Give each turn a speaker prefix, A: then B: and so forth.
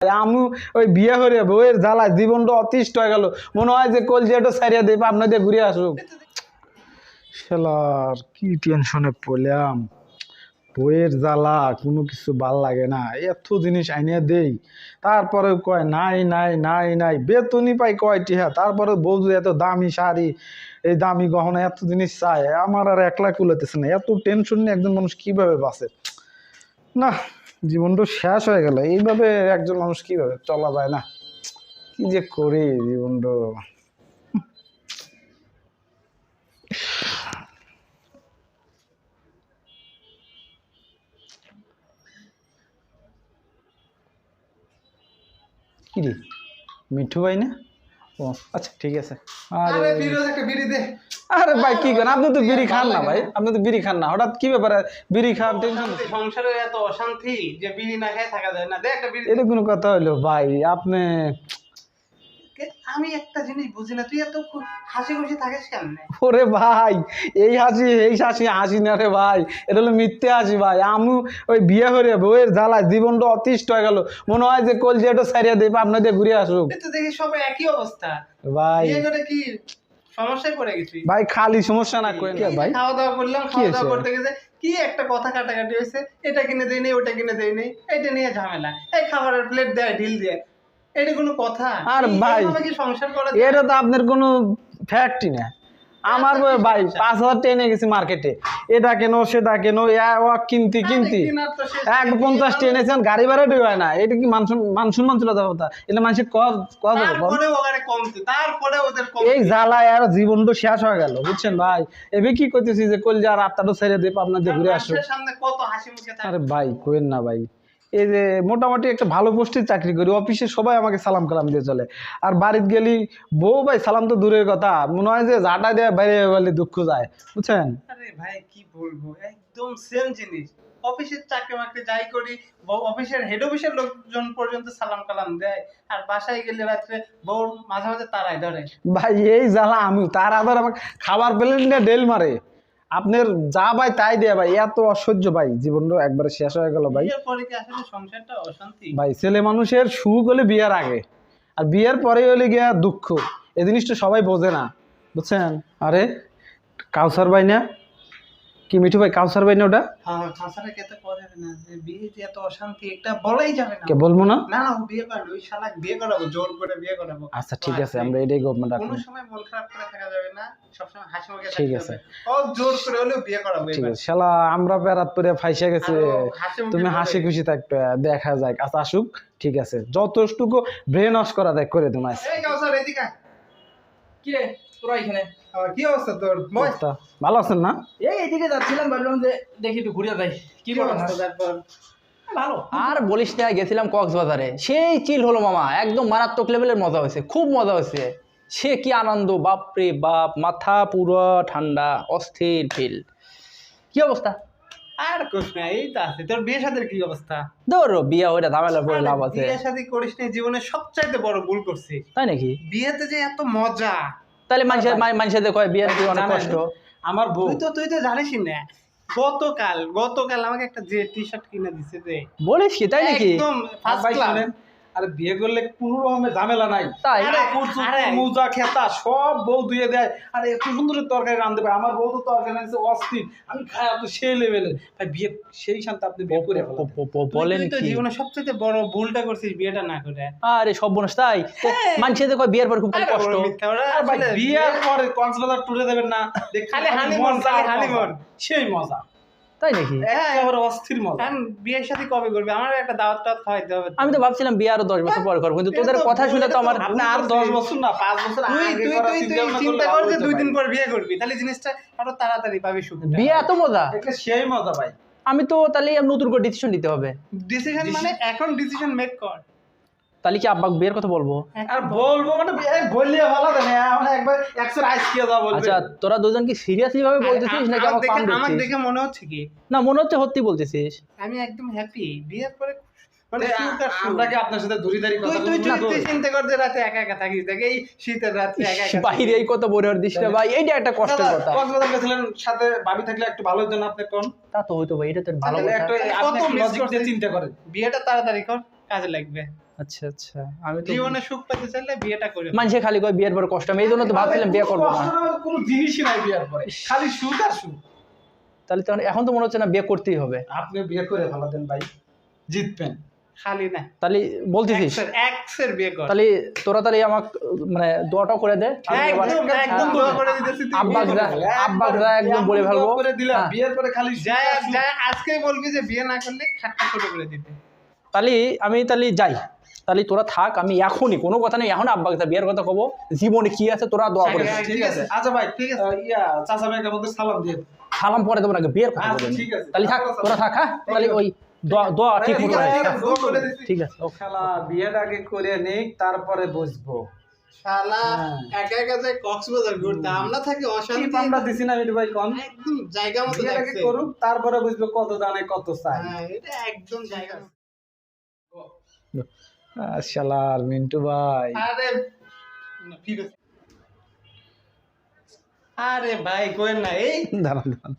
A: আমি ওই বিয়ে করে বউয়ের জ্বালায় জীবনটা অতিষ্ঠ হয়ে গেল। মনে হয় যে কলজিয়াটা সারিয়া দেব আপনাদের ঘুরে আসুক। শালার কি টেনশনে পড়লাম, বইয়ের জ্বালা কোনো কিছু ভাল লাগে না। এত জিনিস আইনিয়া দেই, তারপরে কয় নাই নাই নাই নাই, বেতনই পাই কয়টি। হ্যাঁ, তারপরে বলছো এত দামি শাড়ি, এই দামি গহনা, এত জিনিস চাই। আমার আর একলা কুলাতেছে না। এত টেনশন নিয়ে একজন মানুষ কিভাবে বাঁচে? না, জীবনটা শেষ হয়ে গেল। এইভাবে একজন মানুষ কিভাবে চলা যায়? না, কি যে করি জীবনটা। কি রে, মিঠু ভাই না? ও আচ্ছা, ঠিক আছে। আরে আরে ভাই কি করেন আপনি? তো বিড়ি খান না ভাই, আপনি তো বিড়ি খান না, হঠাৎ কি ব্যাপারে বিড়ি খান? টেনশন
B: সংসারে এত অশান্তি যে বিড়ি না খেয়ে থাকা যায় না। দেখ একটা বিড়ি।
A: এটা কোনো কথা হইলো ভাই? আপনি
B: আমি একটা জিনিস বুঝি না, তুই এত হাসি খুশি থাকিস কেমনে?
A: ওরে ভাই, এই হাসি এই হাসি হাসি না রে ভাই, এটা হলো মিথ্যে হাসি ভাই। আমি ওই বিয়ে করে বউয়ের জ্বালায় জীবনটা অতিষ্ঠ হয়ে গেল। মনে হয় যে কলজিয়াটা সারিয়া দেব আপনাদের ঘুরে আসুক।
B: তো দেখি সবাই একই অবস্থা
A: ভাই।
B: বিয়ে করে কি সমস্যায় পড়ে গেছি
A: ভাই খালি সমস্যা না করেন ভাই।
B: খাওয়া দাওয়া করলাম, খাওয়া দাওয়া করতে গেছে কি একটা কথা কাটাকাটি হয়েছে, এটা কিনে দেই নেই, ওটা কিনে দেই নেই, এটা নিয়ে ঝামেলা। এই খাবারের প্লেট দেয় ঢিল দিয়ে, এটা কোনো কথা?
A: আর ভাই
B: কি সংসার করা?
A: এটা তো আপনার কোনো ফ্যাক্টই না। আমার ভাই 5,000 টেনে গেছি মার্কেটে, এটা কেন সেটা কেন, কিনতি 150 টেনেছেন, গাড়ি ভাড়া হয় না। এটা কি মান সম্মান চলে যাবো? তা এটা মানুষের এই জ্বালায় আর জীবনটা শেষ হয়ে গেল, বুঝছেন ভাই? এবার কি করতেছি যে কলজা আর আত্মাটা ছেড়ে দেব আপনাদের ঘুরে আসো। আরে ভাই কোয়েন না ভাই, এই যে মোটামুটি একটা ভালো পোস্টে চাকরি করি, অফিসে সবাই আমাকে সালাম কালাম দিয়ে চলে। আর বাড়িতে গেলি বউ ভাই সালাম তো দূরের কথা, মনে হয় যে জাটা দেয় বাইরে বলে দুঃখ যায়, বুঝছেন?
B: আরে ভাই কি বলবো, একদম সেম জিনিস। অফিসের চাকরি বাকরি যাই করি, অফিসের হেড অফিসের লোকজন পর্যন্ত সালাম কালাম দেয়, আর বাসায় গেলে রাত্রে বউ মাঝে মাঝে তারাই ধরে।
A: ভাই এই জ্বালা আমি, তার আবার আমাকে খাবার পেলেন না ডেল মারে। আপনার যা ভাই তাই দেয়া ভাই, এত অসহ্য ভাই, জীবনটা একবারে শেষ হয়ে গেল ভাই।
B: বিয়ের পরে কি আসলে সংসারটা অশান্তি?
A: ভাই ছেলে মানুষের সুখ হলে বিয়ের আগে, আর বিয়ের পরে হলে গিয়া দুঃখ। এই জিনিসটা সবাই বোঝে না, বুঝছেন? আরে কাউসার ভাই না কি? মিঠু ভাই কাউসার ভাই না ওটা?
B: হ্যাঁ, কাউসারে কে তো করে না যে বিয়ে যে এত অশান্তি, এটা বলাই যাবে না।
A: কে বলবো না?
B: না না, ও বিয়ে করবে, ওই শালা বিয়ে করাবো, জোর করে বিয়ে করাবো।
A: আচ্ছা ঠিক আছে, আমরা এটাই গভর্নমেন্ট
B: কোনো সময় মন খারাপ করে থাকা যাবে না, সবসময় হাসি মুখে থাকতে হবে।
A: ঠিক আছে,
B: ও জোর করে হলেও বিয়ে করাবো।
A: ঠিক আছে। শালা আমরা পেরাত করে ফাইসা গেছে, তুমি হাসি খুশি থাকবে, দেখা যায় কাছে আসুক। ঠিক আছে, যতটুকু ব্রেন ওয়াশ করা যায় করে তোমার।
B: এই কাউসার এদিকে
C: কি রে তোরা এখানে?
B: কি অবস্থা তোর?
A: ভালো আছেন না?
C: এই এদিকে যাচ্ছিলাম, ভাবলাম যে দেখি একটু ঘুরে যাই। কি করো? ভালো। আর বলিস না, গেছিলাম কক্সবাজারে, সেই চিল হলো মামা, একদম মারাত্মক লেভেলের মজা হয়েছে, খুব মজা হয়েছে। সে কি আনন্দ, বাপরে বাপ, মাথা পুরো ঠান্ডা, অস্থির ফিল। কি অবস্থা?
B: আর কোশ না, এই তো আছে। তোর বিয়ে শাদীর কি অবস্থা?
C: ধরো বিয়ে ওইটা ঝামেলা পড়ে লাভ আছে?
B: বিয়ে শাদী করিস নি, জীবনে সবচাইতে বড় ভুল করছিস।
C: তাই নাকি?
B: বিয়েতে যে এত মজা,
C: তাহলে মানুষের কয় বিয়ে অনেক কষ্ট।
B: আমার বউ তুই তো জানিস না, গতকাল আমাকে একটা যে টি শার্ট কিনে দিছে রে।
C: বলিস কি? তাই নাকি?
B: একদম ফার্স্ট ক্লাস।
A: আরে বিয়ে করলে কোনো রকমের ঝামেলা নাই,
C: তাই?
A: মুজা খেতা সব বউ ধুয়ে দেয়। আর এত সুন্দর তরকারি রাঁধতে পারে আমার বউ, তো তরকারি রাঁধতে অস্থির, আমি খাই তো সেই লেভেলের। ভাই বিয়ে সেই শান্তি আপনি বিয়ে করে
C: বলেন
B: তুই তো
C: কি?
B: জীবনে সবচেয়ে বড় ভুলটা করছিস বিয়েটা না করে।
C: আরে সব বোনাস তাই? মানুষের তো কয় বিয়ের পর খুব কষ্ট।
A: আর ভাই বিয়ের পরে কক্সবাজার ট্যুরে যাবেন না,
B: খালি হানিমুন,
A: সেই মজা।
C: তাই নাকি?
A: একেবারে অস্থির মজা।
B: বিয়ের সাথে কবে করবি? আমার একটা দাওয়াত টাওয়াত খাওয়াইতে হবে।
C: আমি তো ভাবছিলাম বিয়ে আরো 10 বছর পরে করবো, কিন্তু তোদের কথা শুনে তো আমার।
A: আপনি আর 10 বছর না 5 বছর
B: তুই চিন্তা কর যে 2 দিন পর বিয়ে করবি, তাহলে জিনিসটা আরো তাড়াতাড়ি পাবি সুখ।
C: বিয়ে এত মজা,
A: এটা সেই মজা ভাই।
C: আমি তো তাহলে নতুন করে ডিসিশন নিতে হবে।
B: ডিসিশন মানে এখন ডিসিশন মেক কর।
C: তাহলে কি আব্বা বিয়ের কথা বলবো?
A: আর বলবো মানে বললে ভালো দেন, আমরা একবার একশো আইস কি যা বলবে।
C: আচ্ছা তোরা দুজন কি সিরিয়াসলি ভাবে বলতেছিস নাকি আমাকে পাম দিচ্ছিস?
B: আমাকে দেখে মনে হচ্ছে কি?
C: না মনে হচ্ছে সত্যি বলতেছিস।
B: আমি একদম হ্যাপি বিয়ের পরে। মানে
A: আমরা কি আপনার সাথে দড়িদারি কথা বলবো?
B: তুই চিন্তা কর যে রাতে একা একা থাকিস, দেখ এই শীতের রাতে একা একা
C: বাইরে এই কত বড় দিস না ভাই, এইটা একটা কষ্টের কথা।
A: কক্সবাজার গেছিলেন সাথে ভাবি থাকলে একটু ভালো হতো না আপনি কোন?
C: তা তো হইতো ভাই, এটা তো ভালো কথা।
A: একটু আপনি লজিক দিয়ে চিন্তা করেন।
B: বিয়েটা তাড়াতাড়ি কর, কাজে লাগবে।
C: আচ্ছা আচ্ছা, আমি তো
B: জীবনে সুখ পেতে চাইলে বিয়েটা করে নাও।
C: মানুষে খালি কয় বিয়ের পর কষ্ট, আমি এই জন্য তো ভাবছিলাম বিয়ে করবো না।
A: কষ্ট নামের কোনো জিনিসই নাই বিয়ার পরে, খালি সুখ আর সুখ।
C: তাহলে তো এখন তো মনে হচ্ছে না বিয়ে করতেই হবে।
A: আপনি বিয়ে করে ভালো দেন ভাই, জিতবেন।
B: খালি না,
C: তাহলে বলতেছিস
B: এক্সের বিয়ে কর।
C: তাহলে তোরা তাহলে আমাকে মানে দোয়াটাও করে দে, আমি এবার
B: একদম একদম দোয়া করে দিতেছি, তুই
C: আব্বাক যা আব্বাক যা একদম বলে ফেলবো।
A: দোয়া করে দিলাম,
C: হ্যাঁ।
A: বিয়ের পরে খালি সুখ
B: যাই
A: আর সুখ।
B: যাই আজকেই বলবি যে বিয়ে না করলে খাটটা ছোট করে দিতে।
C: তাহলে আমি তাহলে যাই, তাহলে তোরা থাক, আমি এখনই কোনো কথা নেই, এখন আব্বাকে তা বিয়ের কথা কব, জীবনে কি আছে তোরা দোয়া করে দে।
A: ঠিক আছে, আচ্ছা ভাই ঠিক আছে, চাচা ভাইকে আমাদের সালাম দিয়ে।
C: সালাম পরে দেবো নাকি, বিয়ের কথা
A: আচ্ছা,
C: বলে নি।
A: ঠিক আছে।
C: তাহলে থাক, তোরা থাক, হ্যাঁ তাহলে ওই দোয়া দোয়া ঠিক মতো রাখ।
A: দোয়া করে দিছি।
C: ঠিক আছে, ওকে।
A: শালা বিয়েটা আগে করে নেই, তারপরে বসবো।
B: শালা
A: হ্যাঁ।
B: একা একা যায় কক্সবাজার ঘুরতে, আমরা থাকি
A: কি
B: অশান্তি।
A: পামটা দিছি না মিঠু ভাই কোন?
B: একদম জায়গা মতো
A: বিয়েটাকে
B: লাগছে।
A: করুক, তারপরে বুঝবো কত দানে কত চাই।
B: হ্যাঁ, এটা একদম জায়গা মতো।
A: শালার মিন্টু ভাই,
B: আরে না, ফিরে আরে ভাই কোয়েন না এই
A: দাঁড়ান দাঁড়ান।